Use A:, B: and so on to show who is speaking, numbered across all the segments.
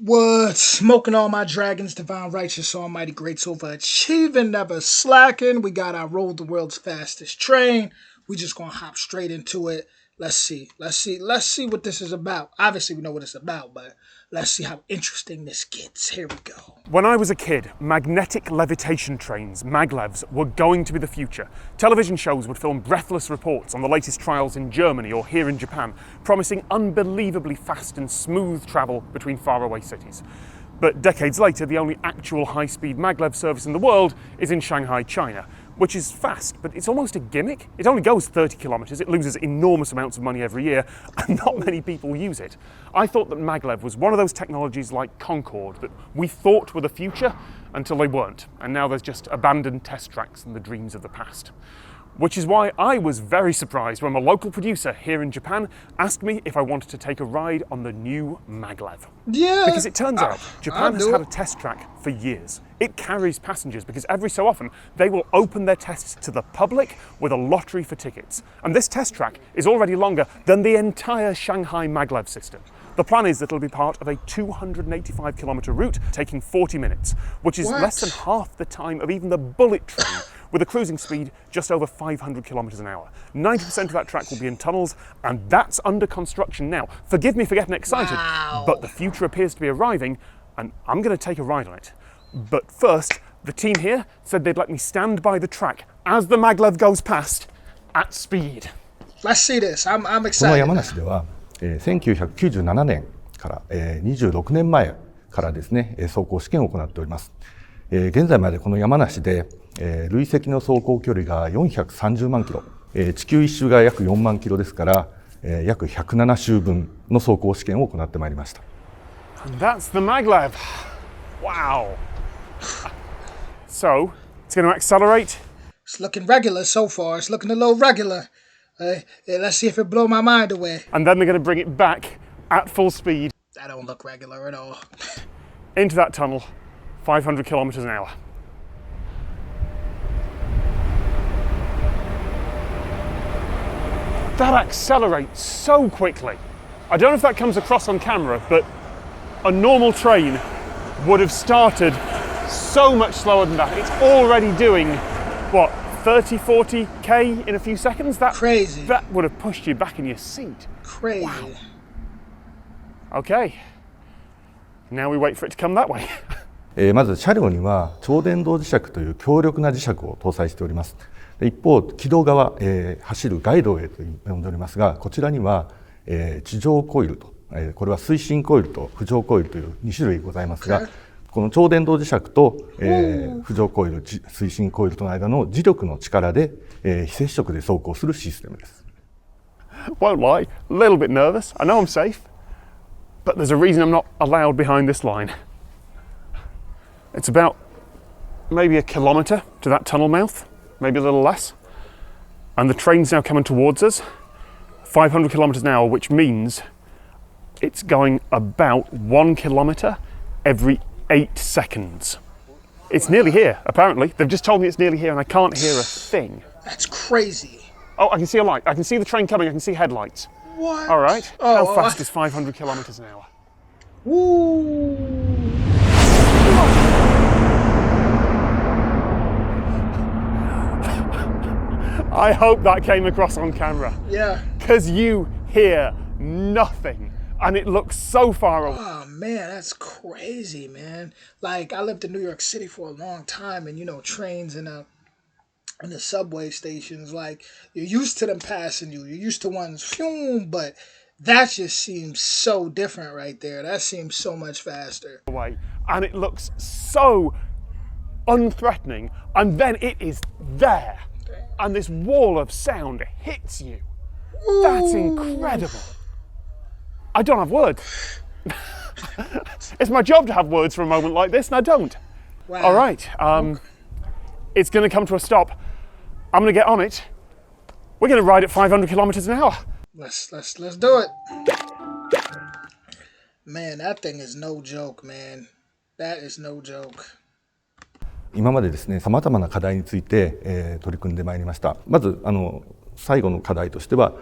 A: What? Smoking all my dragons, divine righteous, almighty great overachieving, never slacking. We got our road the world's fastest train. We just gonna hop straight into it. Let's see what this is about. Obviously, we know what it's about, but let's see how interesting this gets. Here we go.
B: When I was a kid, magnetic levitation trains, maglevs, were going to be the future. Television shows would film breathless reports on the latest trials in Germany or here in Japan, promising unbelievably fast and smooth travel between faraway cities. But decades later, the only actual high-speed maglev service in the world is in Shanghai, China, which is fast, but it's almost a gimmick. It only goes 30 kilometers, it loses enormous amounts of money every year, and not many people use it. I thought that maglev was one of those technologies like Concorde that we thought were the future until they weren't, and now there's just abandoned test tracks and the dreams of the past. Which is why I was very surprised when my local producer here in Japan asked me if I wanted to take a ride on the new maglev.
A: Yeah.
B: Because it turns out Japan has had a test track for years. It carries passengers because every so often they will open their tests to the public with a lottery for tickets. And this test track is already longer than the entire Shanghai maglev system. The plan is that it'll be part of a 285 kilometer route taking 40 minutes, which is less than half the time of even the bullet train, with a cruising speed just over 500 kilometers an hour. 90% of that track will be in tunnels, and that's under construction now. Forgive me for getting excited, but the future appears to be arriving, and I'm going to take a ride on it. But first, the team here said they'd let me stand by the track as the maglev goes past at speed.
A: Let's see this. I'm
C: この
A: excited.
C: 山梨では、1997年から、26年前からですね、走行試験を行っております。現在までこの山梨で、累積の走行距離が430万キロ、地球一周が約4万キロですから、約107周分の走行試験を行ってまいりました。
B: And that's the maglev. Wow. So, it's going to accelerate.
A: It's looking regular so far. It's looking a little regular. Let's see if it blow my mind away.
B: And then they're going to bring it back at full speed.
A: That don't look regular at all.
B: Into that tunnel, 500 kilometers an hour. That accelerates so quickly. I don't know if that comes across on camera, but a normal train would have started so much slower than that. It's already doing, what, 30, 40k in a few seconds?
A: Crazy.
B: That would have pushed you back in your seat.
A: Crazy.
B: Wow. Okay. Now we wait for it to come that way.
C: まず車両には超電導磁石という強力な磁石を搭載しております。一方、軌道側、走るガイドウェイと呼んでおりますが、こちらには、地上コイルと、これは推進コイルと浮上コイルという2種類ございますが、この超電導磁石と、浮上コイル、推進コイルとの間の磁力の力で、非接触で走行するシステムです。
B: Won't lie, a little bit nervous. I know I'm safe, but there's a reason I'm not allowed behind this line. It's about maybe a kilometre to that tunnel mouth, maybe a little less. And the train's now coming towards us, 500 kilometres an hour, which means it's going about 1 kilometre every 8 seconds. It's nearly here, apparently. They've just told me it's nearly here and I can't hear a thing.
A: That's crazy.
B: Oh, I can see a light. I can see the train coming. I can see headlights.
A: What?
B: All right. How fast is 500 kilometres an hour?
A: Woo.
B: I hope that came across on camera.
A: Yeah.
B: Because you hear nothing and it looks so far away.
A: Oh man, that's crazy, man. Like, I lived in New York City for a long time, and you know, trains and the subway stations, like, you're used to them passing you. You're used to ones, phew, but that just seems so different right there. That seems so much faster.
B: And it looks so unthreatening, and then it is there. And this wall of sound hits you.
A: Ooh.
B: That's incredible. I don't have words. It's my job to have words for a moment like this, and I don't.
A: Wow.
B: All right, it's going to come to a stop. I'm going to get on it. We're going to ride at 500 kilometers an hour.
A: Let's do it. Man, that thing is no joke, man. That is no joke.
C: 今までですね、様々な課題について、取り組んでまいりました。まず最後の課題としては、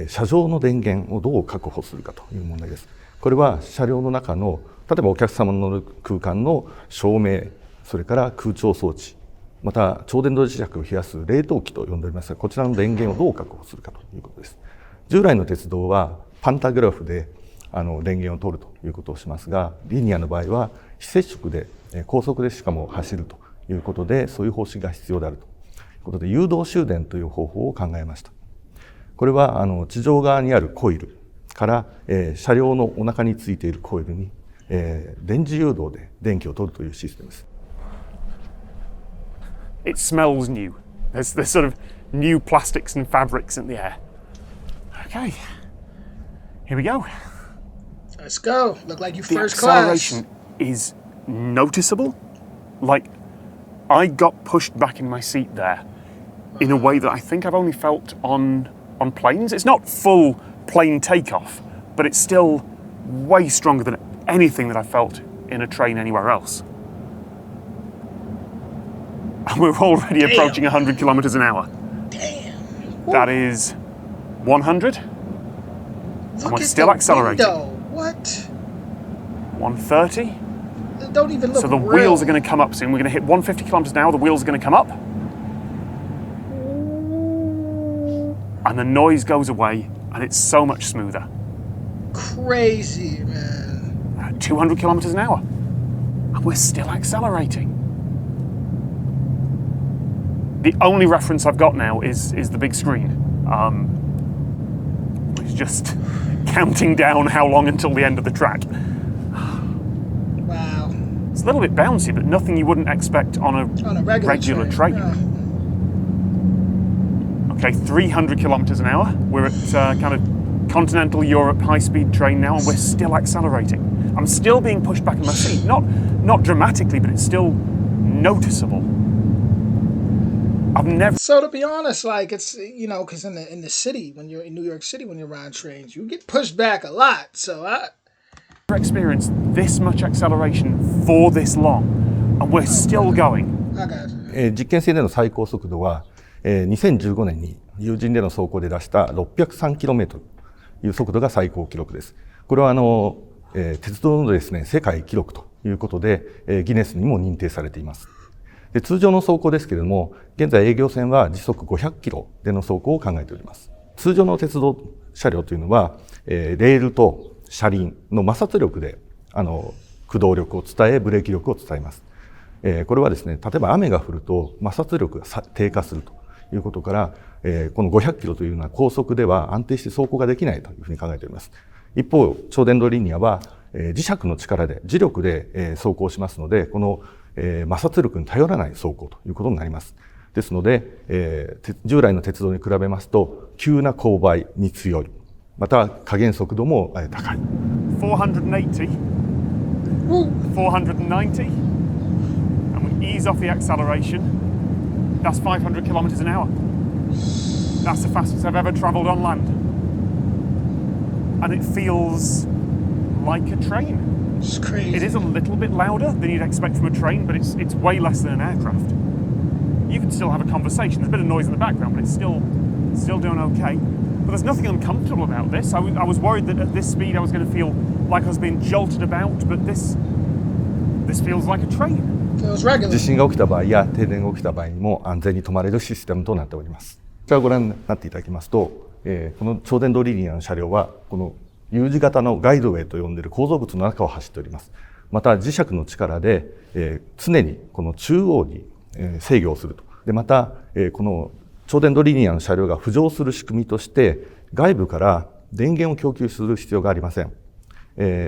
C: 車上の電源をどう確保するかという問題です。これは車両の中の例えばお客様の乗る空間の照明、それから空調装置、また超電導磁石を冷やす冷凍機と呼んでおりますが、こちらの電源をどう確保するかということです。従来の鉄道はパンタグラフで電源を取るということをしますが、リニアの場合は非接触で高速でしかも走るということで、そういう方針が必要であるということで、誘導終電という方法を考えました。これは地上側にあるコイルから、車両のお腹についているコイルに、電磁誘導で電気を取るというシステムです。
B: It smells new. There's sort of new plastics and fabrics in the air. Okay, here we go.
A: Let's go. Look like you
B: The
A: first class.
B: acceleration is noticeable. Like, I got pushed back in my seat there in a way that I think I've only felt on planes. It's not full plane takeoff, but it's still way stronger than anything that I felt in a train anywhere else. And we're already approaching 100 kilometers an hour.
A: Damn.
B: That is 100.
A: Look
B: and we're
A: at
B: still
A: the
B: accelerating.
A: window. What?
B: 130.
A: It don't even look
B: So the
A: real.
B: wheels are going to come up soon. We're going to hit 150 kilometers an hour. The wheels are going to come up. And the noise goes away, and it's so much smoother.
A: Crazy, man.
B: 200 kilometers an hour. And we're still accelerating. The only reference I've got now is the big screen. Which is just counting down how long until the end of the track.
A: Wow.
B: It's a little bit bouncy, but nothing you wouldn't expect on a regular train.
A: Yeah.
B: Okay, 300 kilometers an hour. We're at kind of continental Europe high-speed train now, and we're still accelerating. I'm still being pushed back in my seat. Not dramatically, but it's still noticeable. I've never.
A: So to be honest, like it's because in the city, when you're in New York City, when you're riding trains, you get pushed back a lot. So I
B: experienced this much acceleration for this long, and we're still going.
A: I got you.
C: 実験性での最高速度は、2015年に有人での走行で出した603キロメートルという速度が最高記録です。これは鉄道のですね世界記録ということで、ギネスにも認定されています。で通常の走行ですけれども、現在営業線は時速500キロでの走行を考えております。通常の鉄道車両というのは、レールと車輪の摩擦力で駆動力を伝え、ブレーキ力を伝えます。これはですね、例えば雨が降ると摩擦力が低下するということから、この500キロというような高速では安定して走行ができないというふうに考えております。一方、超電導リニアは磁石の力で、磁力で走行しますので、この摩擦力に頼らない走行ということになります。ですので、従来の鉄道に比べますと急な勾配に強い、また加減速度も高い。
B: 480, 490, and we ease off the acceleration. That's 500 kilometers an hour. That's the fastest I've ever traveled on land. And it feels like a train.
A: It's crazy.
B: It is a little bit louder than you'd expect from a train, but it's way less than an aircraft. You can still have a conversation. There's a bit of noise in the background, but it's still doing okay. But there's nothing uncomfortable about this. I was worried that at this speed I was going to feel like I was being jolted about, but this feels like a train.
A: Feels regular.
C: 地震が起きた場合や停電が起きた場合にも安全に止まれるシステムとなっております。こちらをご覧になっていただきますと、この超電導リニアの車両はこの U 字型のガイドウェイと呼んでいる構造物の中を走っております。また磁石の力で、常にこの中央に、制御をすると。でまた、この超電導リニアの車両が浮上する仕組みとして外部から電源を供給する必要がありません。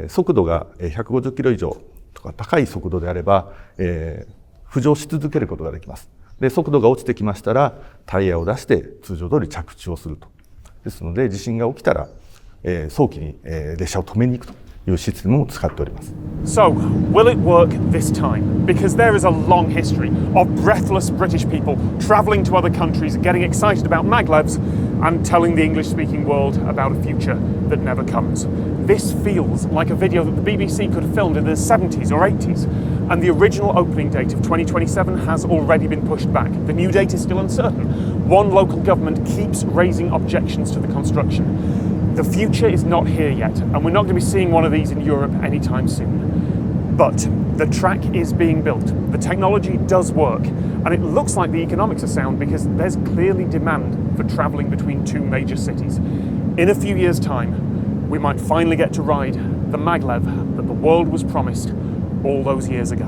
C: 速度が150キロ以上とか高い速度であれば、浮上し続けることができます。で速度が落ちてきましたらタイヤを出して通常通り着地をすると。ですので地震が起きたら早期に列車を止めに行くというシステムを使っております。
B: So, will it work this time? Because there is a long history of breathless British people travelling to other countries, getting excited about maglevs and telling the English-speaking world about a future that never comes. This feels like a video that the BBC could have filmed in the 70s or 80s, and the original opening date of 2027 has already been pushed back. The new date is still uncertain. One local government keeps raising objections to the construction. The future is not here yet, and we're not going to be seeing one of these in Europe anytime soon. But the track is being built, the technology does work, and it looks like the economics are sound because there's clearly demand for travelling between two major cities. In a few years' time, we might finally get to ride the maglev that the world was promised all those years ago.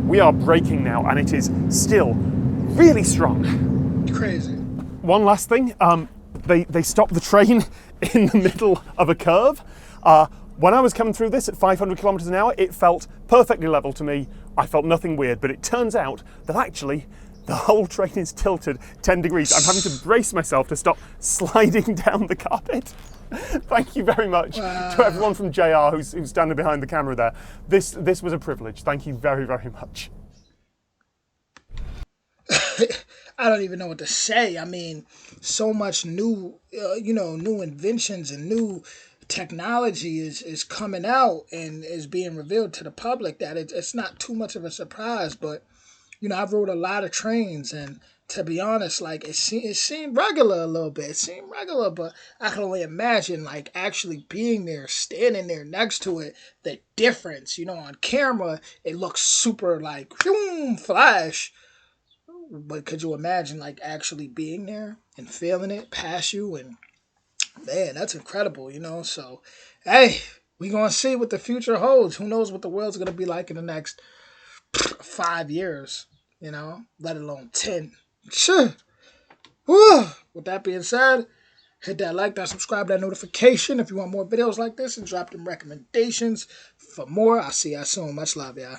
B: We are braking now, and it is still really strong.
A: Crazy.
B: One last thing, they stopped the train in the middle of a curve. When I was coming through this at 500 kilometers an hour, it felt perfectly level to me. I felt nothing weird, but it turns out that actually the whole train is tilted 10 degrees. I'm having to brace myself to stop sliding down the carpet. Thank you very much to everyone from JR who's standing behind the camera there. This was a privilege. Thank you very, very much.
A: I don't even know what to say. I mean, so much new, new inventions and new technology is coming out and is being revealed to the public that it's not too much of a surprise. But I've rode a lot of trains, and to be honest, like it seemed regular a little bit. It seemed regular, but I can only imagine like actually being there, standing there next to it, the difference. On camera, it looks super like flash. But could you imagine like actually being there and feeling it pass you? And man, that's incredible, So, hey, we gonna see what the future holds. Who knows what the world's gonna be like in the next 5 years? Let alone 10. Sure. Whew. With that being said, hit that like, that subscribe, that notification if you want more videos like this, and drop them recommendations for more. I'll see y'all soon. Much love, y'all.